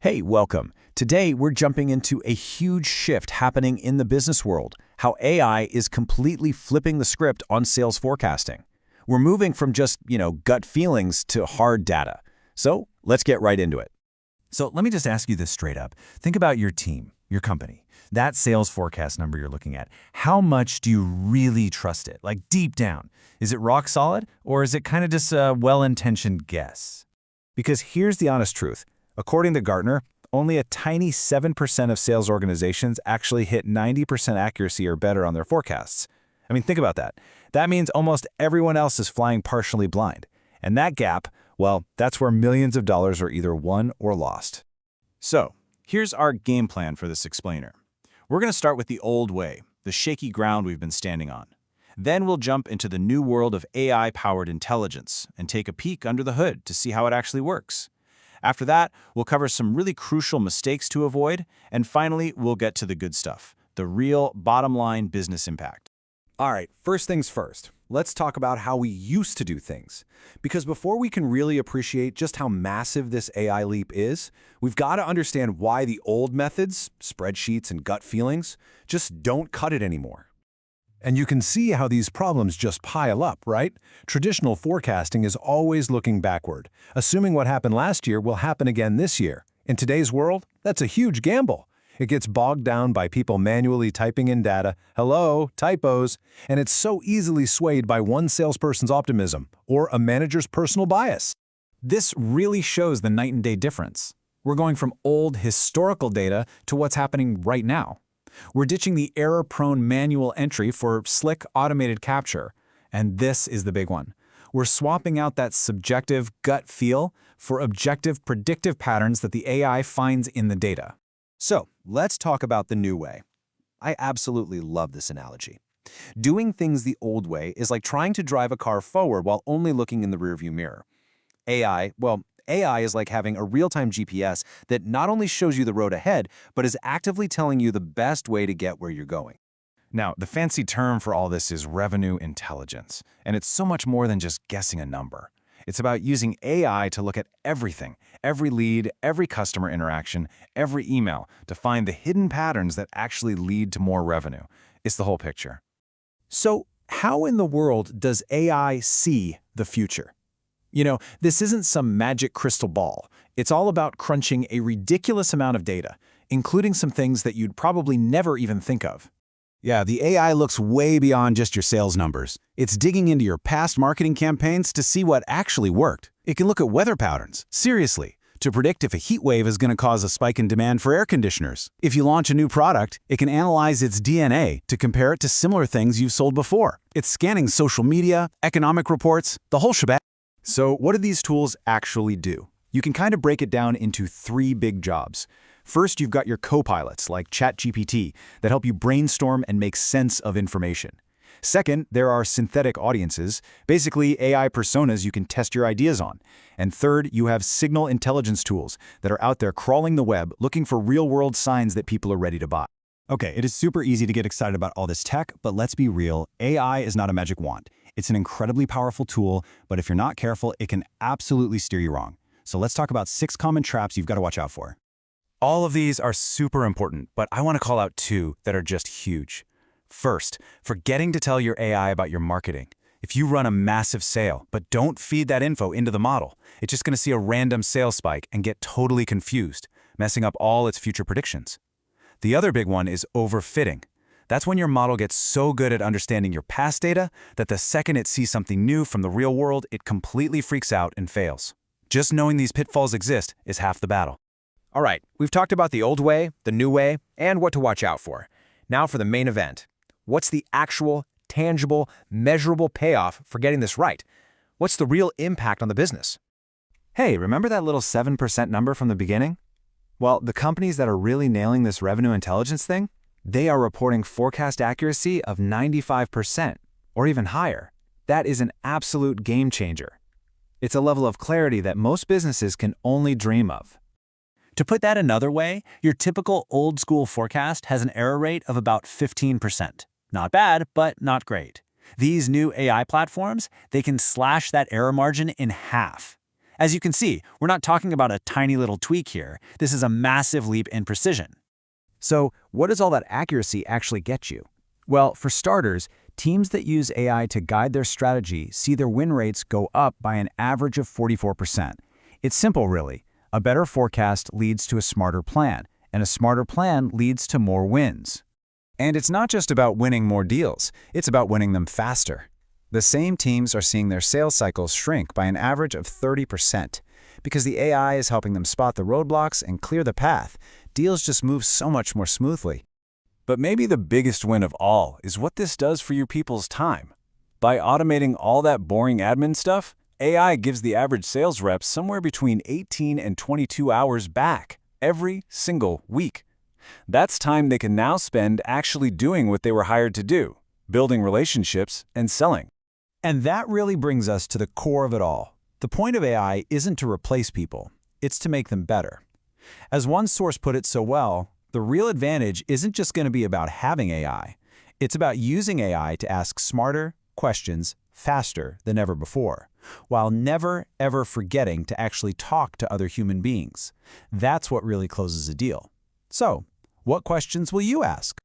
Hey, welcome. Today, we're jumping into a huge shift happening in the business world, how AI is completely flipping the script on sales forecasting. We're moving from just, gut feelings to hard data. So let's get right into it. So let me just ask you this straight up. Think about your team, your company, that sales forecast number you're looking at. How much do you really trust it? Like deep down. Is it rock solid, or is it kind of just a well-intentioned guess? Because here's the honest truth. According to Gartner, only a tiny 7% of sales organizations actually hit 90% accuracy or better on their forecasts. I mean, think about that. That means almost everyone else is flying partially blind. And that gap, well, that's where millions of dollars are either won or lost. So, here's our game plan for this explainer. We're going to start with the old way, the shaky ground we've been standing on. Then we'll jump into the new world of AI-powered intelligence and take a peek under the hood to see how it actually works. After that, we'll cover some really crucial mistakes to avoid, and finally, we'll get to the good stuff, the real bottom-line business impact. All right, first things first. Let's talk about how we used to do things. Because before we can really appreciate just how massive this AI leap is, we've got to understand why the old methods, spreadsheets and gut feelings, just don't cut it anymore. And you can see how these problems just pile up, right? Traditional forecasting is always looking backward, assuming what happened last year will happen again this year. In today's world, that's a huge gamble. It gets bogged down by people manually typing in data, hello, typos, and it's so easily swayed by one salesperson's optimism or a manager's personal bias. This really shows the night and day difference. We're going from old historical data to what's happening right now. We're ditching the error-prone manual entry for slick automated capture. And this is the big one. We're swapping out that subjective gut feel for objective predictive patterns that the AI finds in the data. So, let's talk about the new way. I absolutely love this analogy. Doing things the old way is like trying to drive a car forward while only looking in the rearview mirror. AI is like having a real-time GPS that not only shows you the road ahead, but is actively telling you the best way to get where you're going. Now, the fancy term for all this is revenue intelligence, and it's so much more than just guessing a number. It's about using AI to look at everything, every lead, every customer interaction, every email, to find the hidden patterns that actually lead to more revenue. It's the whole picture. So, how in the world does AI see the future? This isn't some magic crystal ball. It's all about crunching a ridiculous amount of data, including some things that you'd probably never even think of. Yeah, the AI looks way beyond just your sales numbers. It's digging into your past marketing campaigns to see what actually worked. It can look at weather patterns, seriously, to predict if a heat wave is going to cause a spike in demand for air conditioners. If you launch a new product, it can analyze its DNA to compare it to similar things you've sold before. It's scanning social media, economic reports, the whole shebang. So what do these tools actually do? You can kind of break it down into three big jobs. First, you've got your co-pilots like ChatGPT that help you brainstorm and make sense of information. Second, there are synthetic audiences, basically AI personas you can test your ideas on. And third, you have signal intelligence tools that are out there crawling the web looking for real-world signs that people are ready to buy. Okay, it is super easy to get excited about all this tech, but let's be real, AI is not a magic wand. It's an incredibly powerful tool, but if you're not careful, it can absolutely steer you wrong. So let's talk about 6 common traps you've got to watch out for. All of these are super important, but I want to call out 2 that are just huge. First, forgetting to tell your AI about your marketing. If you run a massive sale, but don't feed that info into the model, it's just going to see a random sales spike and get totally confused, messing up all its future predictions. The other big one is overfitting. That's when your model gets so good at understanding your past data that the second it sees something new from the real world, it completely freaks out and fails. Just knowing these pitfalls exist is half the battle. All right, we've talked about the old way, the new way, and what to watch out for. Now for the main event. What's the actual, tangible, measurable payoff for getting this right? What's the real impact on the business? Hey, remember that little 7% number from the beginning? Well, the companies that are really nailing this revenue intelligence thing, they are reporting forecast accuracy of 95% or even higher. That is an absolute game changer. It's a level of clarity that most businesses can only dream of. To put that another way, your typical old-school forecast has an error rate of about 15%. Not bad, but not great. These new AI platforms, they can slash that error margin in half. As you can see, we're not talking about a tiny little tweak here. This is a massive leap in precision. So, what does all that accuracy actually get you? Well, for starters, teams that use AI to guide their strategy see their win rates go up by an average of 44%. It's simple, really. A better forecast leads to a smarter plan, and a smarter plan leads to more wins. And it's not just about winning more deals, it's about winning them faster. The same teams are seeing their sales cycles shrink by an average of 30%. Because the AI is helping them spot the roadblocks and clear the path, deals just move so much more smoothly. But maybe the biggest win of all is what this does for your people's time. By automating all that boring admin stuff, AI gives the average sales rep somewhere between 18 and 22 hours back every single week. That's time they can now spend actually doing what they were hired to do, building relationships and selling. And that really brings us to the core of it all. The point of AI isn't to replace people, it's to make them better. As one source put it so well, the real advantage isn't just going to be about having AI. It's about using AI to ask smarter questions faster than ever before, while never, ever forgetting to actually talk to other human beings. That's what really closes a deal. So, what questions will you ask?